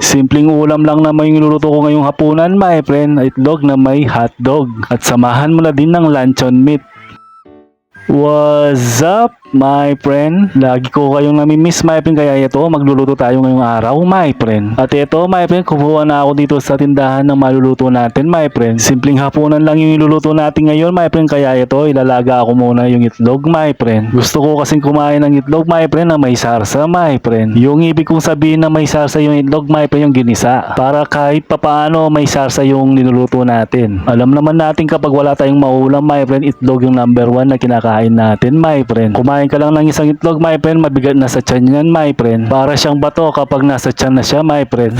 Simpleng ulam lang naman yung niluluto ko ngayong hapunan, my friend. Itlog na may hotdog. At samahan mo na din ng luncheon meat. What's up, my friend? Lagi ko kayong nami-miss, my friend. Kaya ito, magluluto tayo ngayong araw, my friend. At ito, my friend, kumuha na ako dito sa tindahan ng maluluto natin, my friend. Simpleng hapunan lang yung iluluto natin ngayon, my friend. Kaya ito, ilalaga ako muna yung itlog, my friend. Gusto ko kasing kumain ng itlog, my friend, na may sarsa, my friend. Yung ibig kong sabihin na may sarsa yung itlog, my friend, yung ginisa. Para kahit papaano may sarsa yung niluluto natin. Alam naman natin kapag wala tayong maulam, my friend, itlog yung number 1 na kinakain natin, my friend. Kumain ka lang ng isang itlog, my friend, mabigat na sa tiyan yan, my friend. Para siyang bato kapag nasa tiyan na siya, my friend.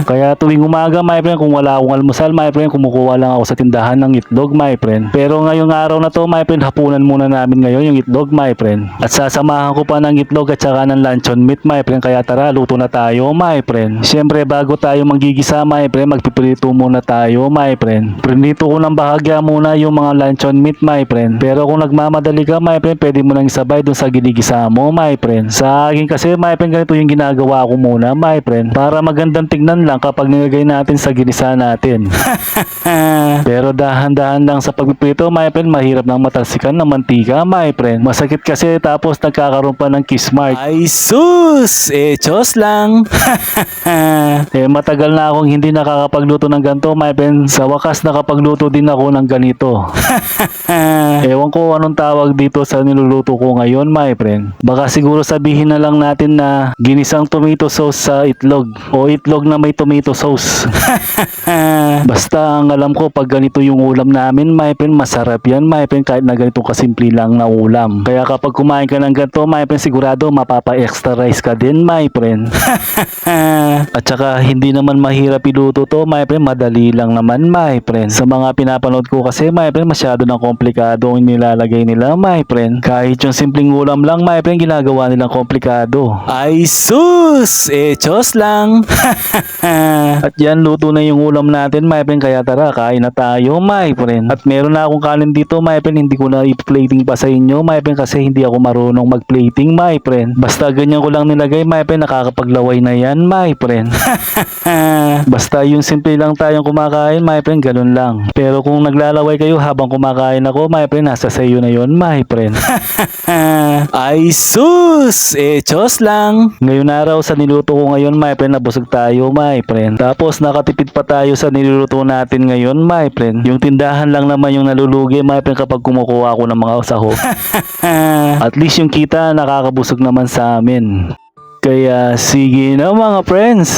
Kaya tuwing umaga, my friend, kung wala akong almusal, my friend, kumukuha lang ako sa tindahan ng itlog, my friend. Pero ngayong araw na to, my friend, hapunan muna namin ngayon yung itlog, my friend. At sasamahan ko pa ng itlog at saka ng luncheon meat, my friend. Kaya tara, luto na tayo, my friend. Siyempre, bago tayo manggigisa, my friend, magpipirito muna tayo, my friend. Prinito ko ng bahagya muna yung mga luncheon meat, my friend. Pero kung nagmamadali ka, my friend, pwede mo nang isabay dun sa ginigisa mo, my friend. Sa akin kasi, my friend, ganito yung ginagawa ko muna, my friend. Para magandang tignan lang kapag nilagay natin sa ginisa natin. Pero dahan-dahan lang sa pagpipito, my friend, mahirap nang matalsikan ng mantika, my friend. Masakit kasi tapos nagkakaroon pa ng kiss mark. Ay sus! Chos lang! Matagal na akong hindi nakakapagluto ng ganito, my friend. Sa wakas nakapagluto din ako ng ganito. Ewan ko anong tawag dito sa niluluto ko ngayon, my friend. Baka siguro sabihin na lang natin na ginisang tomato sauce sa itlog o itlog na may tomato sauce. Basta ang alam ko pag ganito yung ulam namin, my friend, masarap yan, my friend, kahit na ganito kasimple lang na ulam. Kaya kapag kumain ka ng ganito, my friend, sigurado mapapa-extra rice ka din, my friend. At saka hindi naman mahirap iluto to, my friend, madali lang naman, my friend. Sa mga pinapanood ko kasi, my friend, masyado ng komplikado ang nilalagay nila, my friend. Kahit yung simpleng ulam lang, my friend, ginagawa nilang komplikado. Ay sus! Chos lang! At yan, luto na yung ulam natin, my friend. Kaya tara, kain na tayo, my friend. At meron na akong kanin dito, my friend. Hindi ko na i-plating pa sa inyo, my friend, kasi hindi ako marunong mag-plating, my friend. Basta ganyan ko lang nilagay, my friend. Nakakapaglaway na yan, my friend. Basta yung simple lang tayong kumakain, my friend, ganun lang. Pero kung naglalaway kayo habang kumakain ako, my friend, nasa sayo na yon, my friend. Ay sus! Chos lang! Ngayon araw sa niluto ko ngayon, my friend, nabusog tayo, my friend. Tapos nakatipid pa tayo sa niluluto natin ngayon, my friend. Yung tindahan lang naman yung nalulugi, my friend, kapag kumukuha ako ng mga sahog. At least yung kita nakakabusog naman sa amin. Kaya sige na mga friends.